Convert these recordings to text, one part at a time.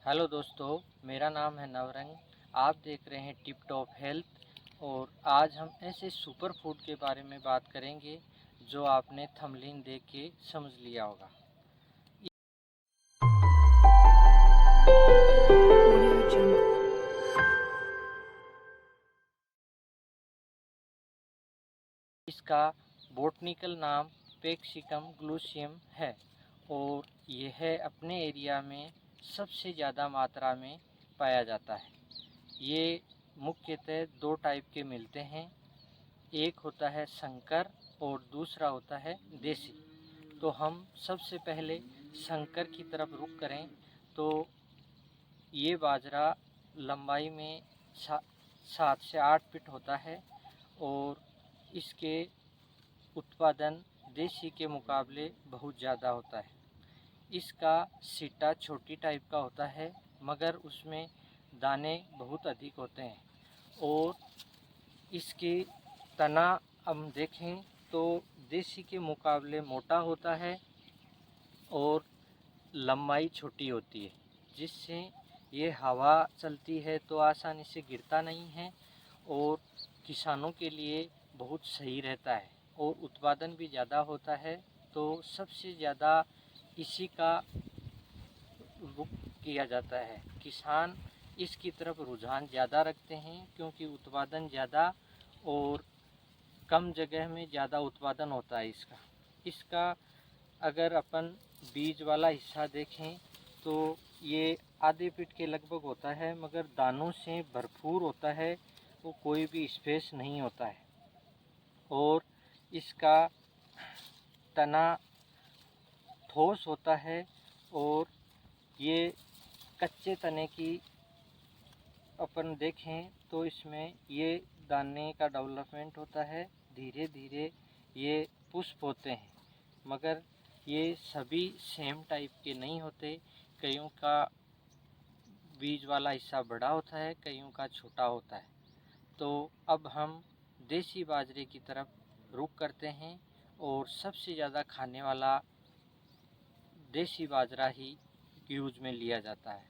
Hello दोस्तों, मेरा नाम है नवरंग। आप देख रहे हैं टिप टॉप हेल्थ और आज हम ऐसे सुपर फूड के बारे में बात करेंगे जो आपने थंबनेल देख के समझ लिया होगा। इसका बॉटनिकल नाम पेक्सिकम ग्लूसियम है और यह अपने एरिया में सबसे ज़्यादा मात्रा में पाया जाता है। ये मुख्यतः दो टाइप के मिलते हैं, एक होता है संकर और दूसरा होता है देसी। तो हम सबसे पहले संकर की तरफ रुख करें तो ये बाजरा लंबाई में 7 से 8 फीट होता है और इसके उत्पादन देसी के मुकाबले बहुत ज़्यादा होता है। इसका सिट्टा छोटी टाइप का होता है मगर उसमें दाने बहुत अधिक होते हैं और इसकी तना हम देखें तो देसी के मुकाबले मोटा होता है और लंबाई छोटी होती है, जिससे ये हवा चलती है तो आसानी से गिरता नहीं है और किसानों के लिए बहुत सही रहता है और उत्पादन भी ज़्यादा होता है। तो सबसे ज़्यादा इसी का रुख किया जाता है। किसान इसकी तरफ रुझान ज़्यादा रखते हैं क्योंकि उत्पादन ज़्यादा और कम जगह में ज़्यादा उत्पादन होता है इसका अगर अपन बीज वाला हिस्सा देखें तो ये आधे फीट के लगभग होता है मगर दानों से भरपूर होता है, वो कोई भी स्पेस नहीं होता है और इसका तना ठोस होता है और ये कच्चे तने की अपन देखें तो इसमें ये दाने का डेवलपमेंट होता है, धीरे धीरे ये पुष्प होते हैं मगर ये सभी सेम टाइप के नहीं होते। कईयों का बीज वाला हिस्सा बड़ा होता है, कईयों का छोटा होता है। तो अब हम देसी बाजरे की तरफ रुख करते हैं और सबसे ज़्यादा खाने वाला देसी बाजरा ही यूज में लिया जाता है।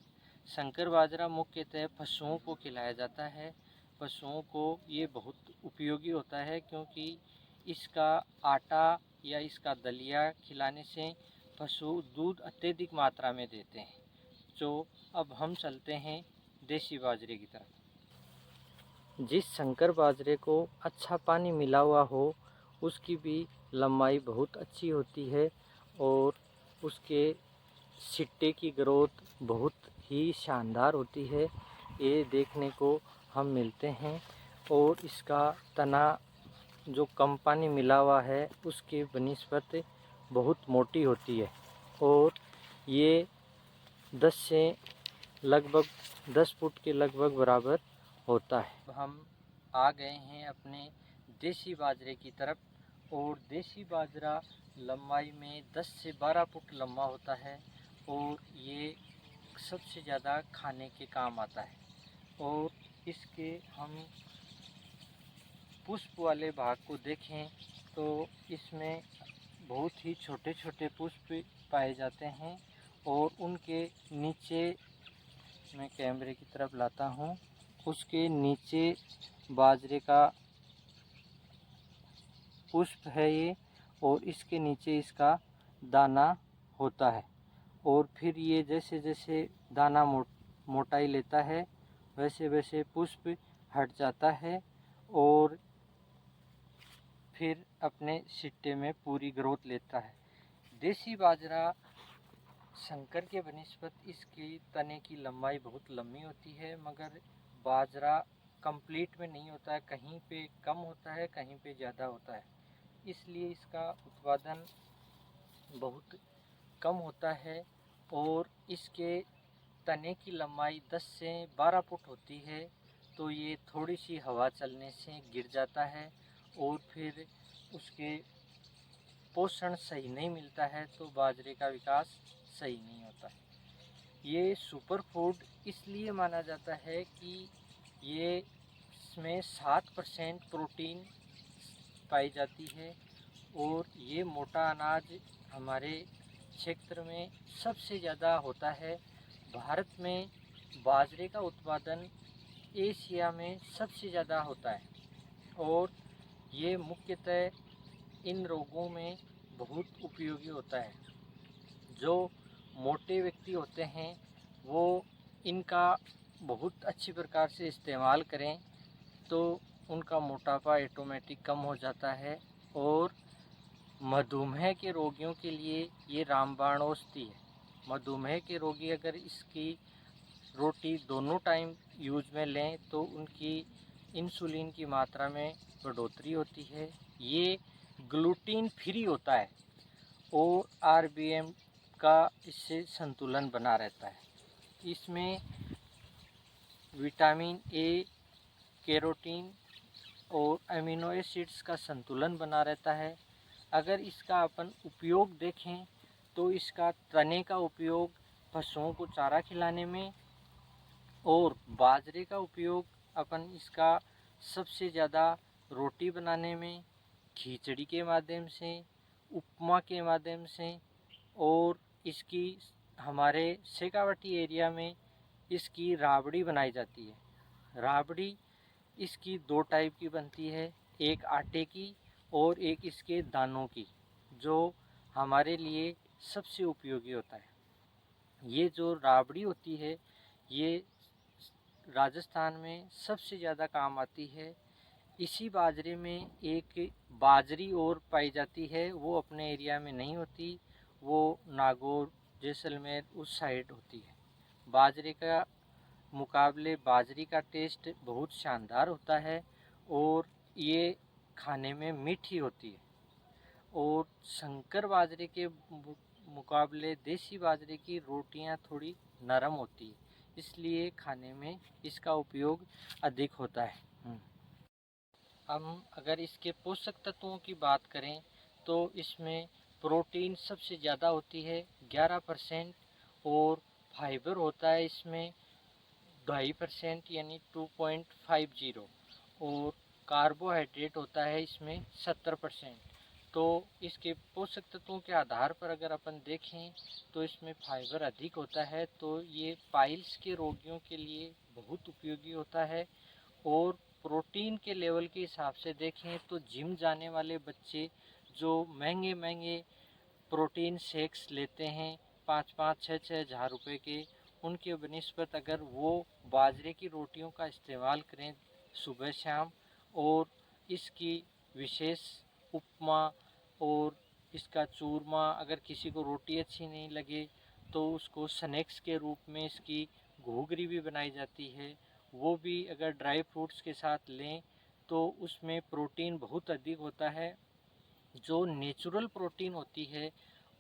संकर बाजरा मुख्यतः पशुओं को खिलाया जाता है। पशुओं को ये बहुत उपयोगी होता है क्योंकि इसका आटा या इसका दलिया खिलाने से पशु दूध अत्यधिक मात्रा में देते हैं। तो अब हम चलते हैं देसी बाजरे की तरफ। जिस संकर बाजरे को अच्छा पानी मिला हुआ हो उसकी भी लंबाई बहुत अच्छी होती है और उसके सिट्टे की ग्रोथ बहुत ही शानदार होती है, ये देखने को हम मिलते हैं। और इसका तना जो कम पानी मिला हुआ है उसके बनिस्बत बहुत मोटी होती है और ये 10 फुट के लगभग बराबर होता है। हम आ गए हैं अपने देसी बाजरे की तरफ और देसी बाजरा लंबाई में 10 से 12 फुट लंबा होता है और ये सबसे ज़्यादा खाने के काम आता है। और इसके हम पुष्प वाले भाग को देखें तो इसमें बहुत ही छोटे छोटे पुष्प पाए जाते हैं और उनके नीचे, मैं कैमरे की तरफ लाता हूँ, उसके नीचे बाजरे का पुष्प है ये और इसके नीचे इसका दाना होता है और फिर ये जैसे जैसे दाना मोटाई लेता है वैसे वैसे पुष्प हट जाता है और फिर अपने सिट्टे में पूरी ग्रोथ लेता है। देसी बाजरा संकर के बनिस्बत इसकी तने की लंबाई बहुत लंबी होती है मगर बाजरा कंप्लीट में नहीं होता है, कहीं पे कम होता है कहीं पे ज़्यादा होता है, इसलिए इसका उत्पादन बहुत कम होता है और इसके तने की लंबाई 10 से 12 फुट होती है। तो ये थोड़ी सी हवा चलने से गिर जाता है और फिर उसके पोषण सही नहीं मिलता है तो बाजरे का विकास सही नहीं होता है। ये सुपर फूड इसलिए माना जाता है कि ये इसमें 7% प्रोटीन पाई जाती है और ये मोटा अनाज हमारे क्षेत्र में सबसे ज़्यादा होता है भारत में बाजरे का उत्पादन एशिया में सबसे ज़्यादा होता है और ये मुख्यतः इन रोगों में बहुत उपयोगी होता है। जो मोटे व्यक्ति होते हैं वो इनका बहुत अच्छी प्रकार से इस्तेमाल करें तो उनका मोटापा ऑटोमेटिक कम हो जाता है। और मधुमेह के रोगियों के लिए ये रामबाण औषधि है। मधुमेह के रोगी अगर इसकी रोटी दोनों टाइम यूज में लें तो उनकी इंसुलिन की मात्रा में बढ़ोतरी होती है। ये ग्लूटीन फ्री होता है और आरबीएम का इससे संतुलन बना रहता है। इसमें विटामिन ए, कैरोटीन और अमीनो एसिड्स का संतुलन बना रहता है। अगर इसका अपन उपयोग देखें तो इसका तने का उपयोग पशुओं को चारा खिलाने में और बाजरे का उपयोग अपन इसका सबसे ज़्यादा रोटी बनाने में, खिचड़ी के माध्यम से, उपमा के माध्यम से और इसकी हमारे शेखावाटी एरिया में इसकी राबड़ी बनाई जाती है। राबड़ी इसकी दो टाइप की बनती है, एक आटे की और एक इसके दानों की, जो हमारे लिए सबसे उपयोगी होता है। ये जो राबड़ी होती है ये राजस्थान में सबसे ज़्यादा काम आती है। इसी बाजरे में एक बाजरी और पाई जाती है, वो अपने एरिया में नहीं होती, वो नागौर, जैसलमेर उस साइड होती है। बाजरे का मुकाबले बाजरी का टेस्ट बहुत शानदार होता है और ये खाने में मीठी होती है। और शंकर बाजरे के मुकाबले देसी बाजरे की रोटियां थोड़ी नरम होती है, इसलिए खाने में इसका उपयोग अधिक होता है। हम अगर इसके पोषक तत्वों की बात करें तो इसमें प्रोटीन सबसे ज़्यादा होती है 11% और फाइबर होता है इसमें 2.5% यानी 2.50 और कार्बोहाइड्रेट होता है इसमें 70%। तो इसके पोषक तत्वों के आधार पर अगर अपन देखें तो इसमें फाइबर अधिक होता है, तो ये पाइल्स के रोगियों के लिए बहुत उपयोगी होता है। और प्रोटीन के लेवल के हिसाब से देखें तो जिम जाने वाले बच्चे जो महंगे महंगे प्रोटीन शेक्स लेते हैं 5-5, 6-6 हज़ार रुपये के, उनके बनिस्बत अगर वो बाजरे की रोटियों का इस्तेमाल करें सुबह शाम और इसकी विशेष उपमा और इसका चूरमा, अगर किसी को रोटी अच्छी नहीं लगे तो उसको स्नैक्स के रूप में इसकी घूगरी भी बनाई जाती है, वो भी अगर ड्राई फ्रूट्स के साथ लें तो उसमें प्रोटीन बहुत अधिक होता है। जो नेचुरल प्रोटीन होती है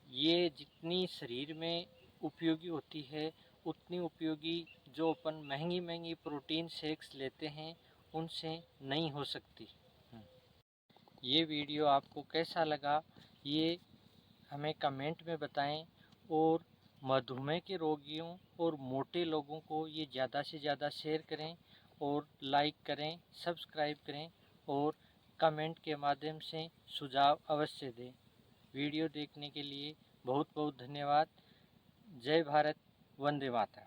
ये जितनी शरीर में उपयोगी होती है उतनी उपयोगी जो अपन महंगी महंगी प्रोटीन शेक्स लेते हैं उनसे नहीं हो सकती। ये वीडियो आपको कैसा लगा ये हमें कमेंट में बताएं और मधुमेह के रोगियों और मोटे लोगों को ये ज़्यादा से ज़्यादा शेयर करें और लाइक करें, सब्सक्राइब करें और कमेंट के माध्यम से सुझाव अवश्य दें। वीडियो देखने के लिए बहुत बहुत धन्यवाद। जय भारत, वंदे मातरम।